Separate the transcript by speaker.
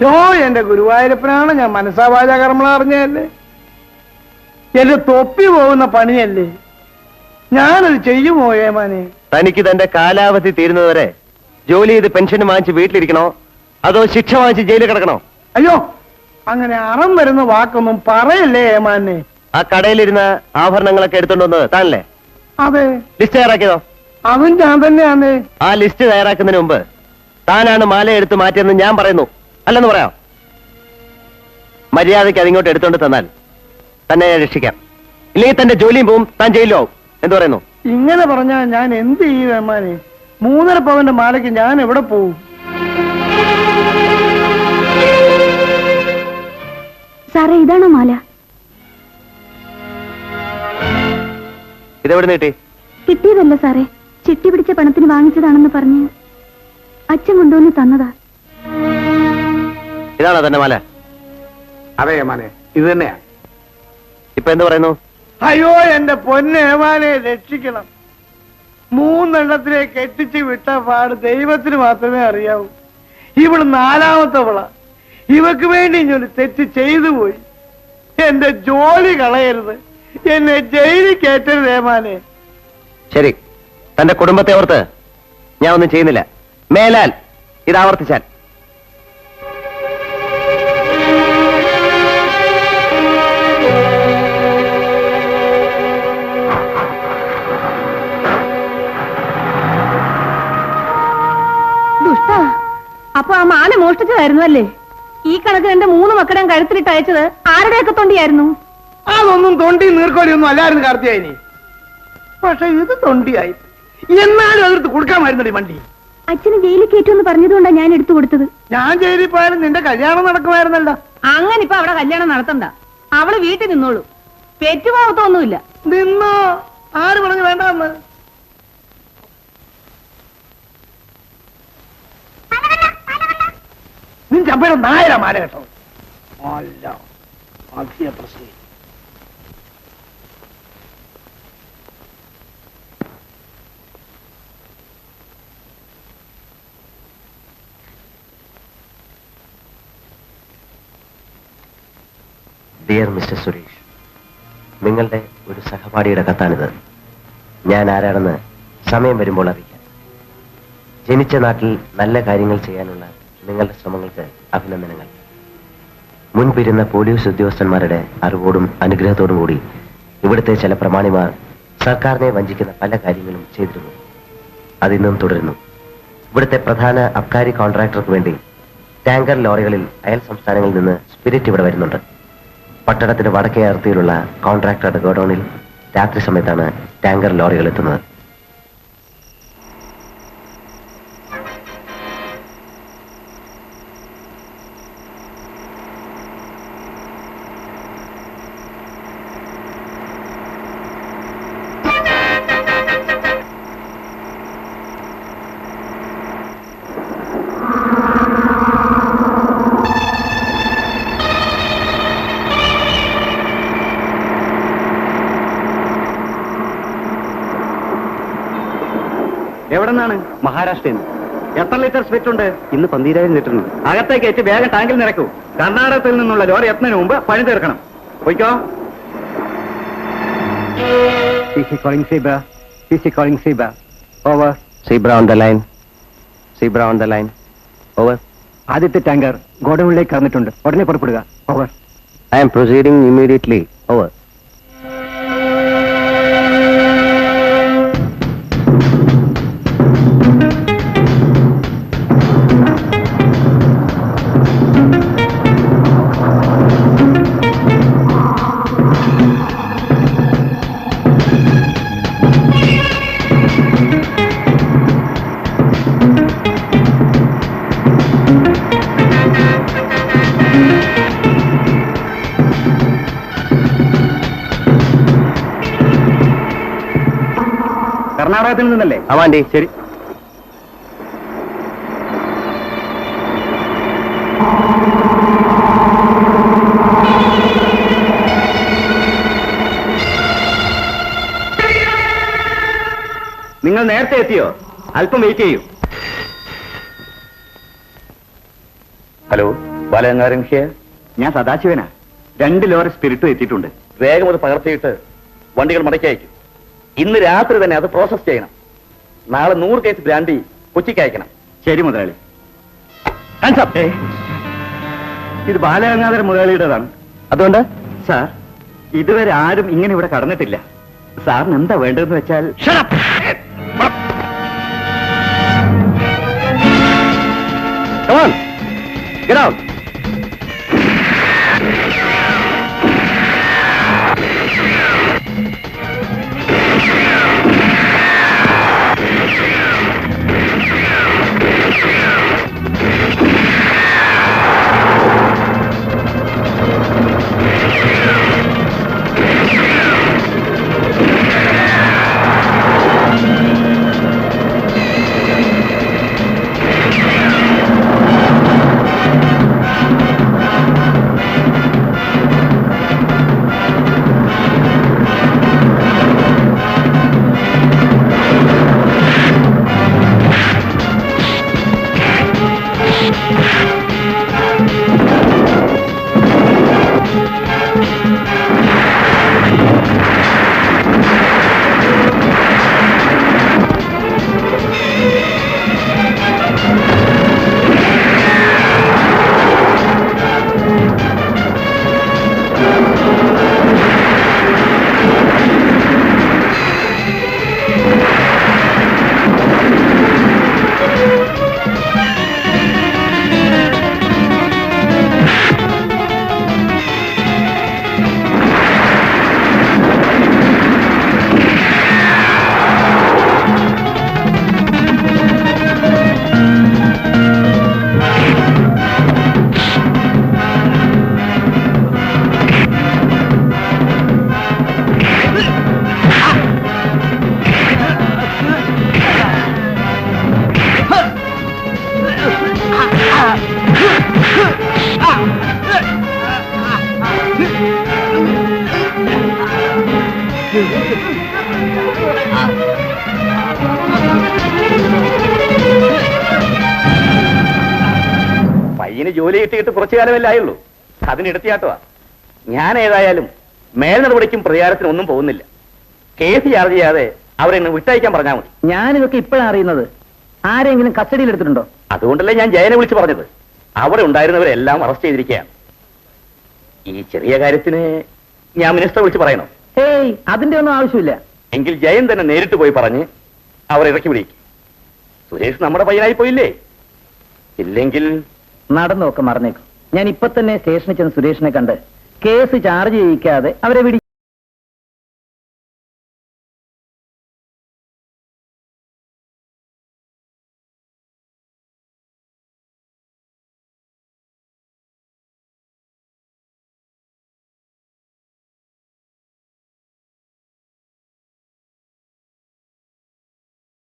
Speaker 1: യോ എന്റെ ഗുരുവായൂരപ്പനാണ് ഞാൻ മനസ്സാവാച കർമ്മ അറിഞ്ഞല്ലേ. എന്റെ തൊപ്പി പോകുന്ന പണിയല്ലേ, ഞാനത് ചെയ്യുമോ ഏമാനെ?
Speaker 2: തനിക്ക് തന്റെ കാലാവധി തീരുന്നതുവരെ ജോലി ചെയ്ത് പെൻഷൻ വാങ്ങിച്ച് വീട്ടിലിരിക്കണോ അതോ ശിക്ഷ വാങ്ങിച്ച് ജയിലിൽ കിടക്കണോ?
Speaker 1: അയ്യോ, അങ്ങനെ അറം വരുന്ന വാക്കൊന്നും പറയല്ലേ ഏമാനെ.
Speaker 2: ആ കടയിലിരുന്ന ആഭരണങ്ങളൊക്കെ എടുത്തോണ്ട് താനല്ലേ?
Speaker 1: അതെ.
Speaker 2: ലിസ്റ്റ് തയ്യാറാക്കിയതോ?
Speaker 1: അതും ഞാൻ തന്നെയാണ്.
Speaker 2: ആ ലിസ്റ്റ് തയ്യാറാക്കുന്നതിന് മുമ്പ് താനാണ് മാല എടുത്ത് മാറ്റിയെന്ന് ഞാൻ പറയുന്നു, അല്ലെന്ന് പറയാം. മര്യാദയ്ക്ക് അതിങ്ങോട്ട് എടുത്തോണ്ട് തന്നാൽ തന്നെ ഞാൻ രക്ഷിക്കാം. ഇല്ലെങ്കിൽ തന്റെ ജോലിയും പോവും, താൻ ജയിലിലോ ആവും. എന്ത് പറയുന്നു?
Speaker 1: ഇങ്ങനെ പറഞ്ഞാൽ ഞാൻ എന്ത് ചെയ്യും ഏമാനെ? 3.5 പവന്റെ മാലയ്ക്ക് ഞാൻ എവിടെ പോവും?
Speaker 3: സാറേ, ഇതാണോ മാല?
Speaker 2: ഇതെവിടെ നീട്ടി?
Speaker 3: കിട്ടിയതല്ല സാറേ, ചിട്ടി പിടിച്ച പണത്തിന് വാങ്ങിച്ചതാണെന്ന് പറഞ്ഞ് അച്ഛൻ കൊണ്ടുവന്ന് തന്നതാ.
Speaker 2: ഇതാണോ തന്നെ മാല?
Speaker 1: അതെ ഏമാനെ, ഇത് തന്നെയാ.
Speaker 2: ഇപ്പൊ എന്ത് പറയുന്നു?
Speaker 1: അയ്യോ എന്റെ പൊന്നേമാനെ, രക്ഷിക്കണം. 3 എണ്ണത്തിനെ കെട്ടിച്ച് വിട്ട പാട് ദൈവത്തിന് മാത്രമേ അറിയാവൂ. ഇവള് 4ാമത്തവള. ഇവക്ക് വേണ്ടി ഞാൻ തെറ്റ് ചെയ്തു പോയി. എന്റെ ജോലി കളയരുത്, എന്നെ ജയിലിൽ കയറ്റരുത് ഏമാനെ.
Speaker 2: ശരി, തന്റെ കുടുംബത്തെ ഓർത്ത് ഞാൻ ഒന്നും ചെയ്യുന്നില്ല. മേലാൽ ഇത് ആവർത്തിച്ചാൽ
Speaker 3: ദുഷ്ടാ, അപ്പൊ ആ മാല മോഷ്ടിച്ചതായിരുന്നു അല്ലേ? ഈ കണക്കിന് എന്റെ 3 മക്കളെയും കഴുത്തിലിട്ട് അയച്ചത് ആരുടെയൊക്കെ തൊണ്ടിയായിരുന്നു?
Speaker 1: അതൊന്നും തൊണ്ടി നീർക്കോലിയൊന്നും അല്ലായിരുന്നു കാർത്തിയായിനി. പക്ഷെ ഇത് തൊണ്ടിയായി. എന്നാലും അതെടുത്ത് കൊടുക്കാമായിരുന്നടി വണ്ടി.
Speaker 3: അച്ഛന് ജയിലിൽ കയറ്റുമെന്ന് പറഞ്ഞതുകൊണ്ടാണ് ഞാൻ എടുത്തു കൊടുത്തത്.
Speaker 1: ഞാൻ ജയിലിൽ പോയാലും നിന്റെ കല്യാണം നടക്കുമായിരുന്നല്ലോ.
Speaker 3: അങ്ങനെ ഇപ്പൊ അവിടെ കല്യാണം നടത്തണ്ട, അവള് വീട്ടിൽ നിന്നോളൂ. പെറ്റുപോകത്തൊന്നുമില്ല.
Speaker 1: നിന്നോ? ആര് പറഞ്ഞു വേണ്ടെന്ന്? നീ ചമ്പയുടെ നായര മാല കേട്ടോ. അല്ല, അധിക പ്രശ്നം.
Speaker 2: ഡിയർ മിസ്റ്റർ സുരേഷ്, നിങ്ങളുടെ ഒരു സഹപാഠിയുടെ കത്താണിത്. ഞാൻ ആരാണെന്ന് സമയം വരുമ്പോൾ അറിയിക്കാം. ജനിച്ച നാട്ടിൽ നല്ല കാര്യങ്ങൾ ചെയ്യാനുള്ള നിങ്ങളുടെ ശ്രമങ്ങൾക്ക് അഭിനന്ദനങ്ങൾ. മുൻപിരുന്ന പോലീസ് ഉദ്യോഗസ്ഥന്മാരുടെ അറിവോടും അനുഗ്രഹത്തോടും കൂടി ഇവിടുത്തെ ചില പ്രമാണിമാർ സർക്കാരിനെ വഞ്ചിക്കുന്ന പല കാര്യങ്ങളും ചെയ്തിരുന്നു. അതിന്നും തുടരുന്നു. ഇവിടുത്തെ പ്രധാന അബ്കാരി കോൺട്രാക്ടർക്ക് വേണ്ടി ടാങ്കർ ലോറികളിൽ അയൽ സംസ്ഥാനങ്ങളിൽ നിന്ന് സ്പിരിറ്റ് ഇവിടെ വരുന്നുണ്ട്. പട്ടണത്തിന് വടക്കേ അതിർത്തിയിലുള്ള കോൺട്രാക്ടറുടെ ഗോഡൌണിൽ രാത്രി സമയത്താണ് ടാങ്കർ ലോറികൾ എത്തുന്നത്.
Speaker 1: എവിടെ നിന്നാണ്?
Speaker 2: മഹാരാഷ്ട്രയിൽ നിന്ന്.
Speaker 1: എത്ര ലിറ്റർ സ്പിരിറ്റ് ഉണ്ട്?
Speaker 2: ഇന്ന് 12,000 ലിറ്ററിന്.
Speaker 1: അകത്തേക്ക് വെച്ച് വേഗം ടാങ്കിൽ നിറക്കൂ. കർണാടകത്തിൽ നിന്നുള്ള ലോറി എത്തുന്നതിന് മുമ്പ് പണി തീർക്കണം. പോയിക്കോ.
Speaker 4: ആദ്യത്തെ ടാങ്കർ ഗോഡൌണിലേക്ക് കടന്നിട്ടുണ്ട്. ഉടനെ പുറപ്പെടുക. Over.
Speaker 2: I am proceeding immediately. Over.
Speaker 1: കർണാടകത്തിൽ നിന്നല്ലേ?
Speaker 2: ആവാണ്ടി. ശരി.
Speaker 1: നിങ്ങൾ നേരത്തെ എത്തിയോ? അല്പം വെയിറ്റ് ചെയ്യൂ.
Speaker 2: ഹലോ,
Speaker 5: ബാലഗംഗാധരൻ
Speaker 4: ഞാൻ സദാശിവനാ. 2 ലോറി സ്പിരിറ്റ് എത്തിയിട്ടുണ്ട്.
Speaker 5: വേഗം അത് പകർത്തിയിട്ട് വണ്ടികൾ മടക്കി അയക്കും. ഇന്ന് രാത്രി തന്നെ അത് പ്രോസസ് ചെയ്യണം. നാളെ 100 കേസ് ബ്രാൻഡി കൊച്ചിക്ക് അയക്കണം.
Speaker 4: ശരി മുതലാളി. ഇത് ബാലഗംഗാധര മുതലാളിയുടേതാണ്.
Speaker 5: അതുകൊണ്ട്
Speaker 4: സാർ, ഇതുവരെ ആരും ഇങ്ങനെ ഇവിടെ കടന്നിട്ടില്ല. സാറിന് എന്താ വേണ്ടതെന്ന് വെച്ചാൽ
Speaker 5: Get out. പയ്യന് ജോലി കിട്ടിയിട്ട് കുറച്ചു കാലമല്ലേ ആയുള്ളൂ. അതിനെടുത്തിയാട്ടുവാ. ഞാൻ ഏതായാലും മേൽ നടപടിക്കും പ്രതികാരത്തിനും ഒന്നും പോകുന്നില്ല. കേസ് ചാർജ് ചെയ്യാതെ അവരെ വിട്ടയക്കാൻ പറഞ്ഞാൽ മതി.
Speaker 4: ഞാനിതൊക്കെ ഇപ്പോഴാണ് അറിയുന്നത്. ആരെങ്കിലും കസ്റ്റഡിയിൽ എടുത്തിട്ടുണ്ടോ?
Speaker 5: അതുകൊണ്ടല്ലേ ഞാൻ ജയനെ വിളിച്ചു പറഞ്ഞത്. അവിടെ ഉണ്ടായിരുന്നവരെല്ലാം അറസ്റ്റ് ചെയ്തിരിക്കുകയാണ്. ഈ ചെറിയ കാര്യത്തിന് ഞാൻ മിനിസ്റ്റർ വിളിച്ച് പറയണോ?
Speaker 4: ഏയ്, അതിന്റെ ഒന്നും ആവശ്യമില്ല.
Speaker 5: എങ്കിൽ ജയൻ തന്നെ നേരിട്ട് പോയി പറഞ്ഞ് അവരെ ഇറക്കി വിളിക്കും. സുരേഷ് നമ്മുടെ പയ്യനായി പോയില്ലേ? ഇല്ലെങ്കിൽ
Speaker 4: നടന്നൊക്കെ മറന്നേക്കും. ഞാൻ ഇപ്പൊ തന്നെ സ്റ്റേഷനിൽ ചെന്ന് സുരേഷിനെ കണ്ട് കേസ് ചാർജ് ചെയ്യിക്കാതെ അവരെ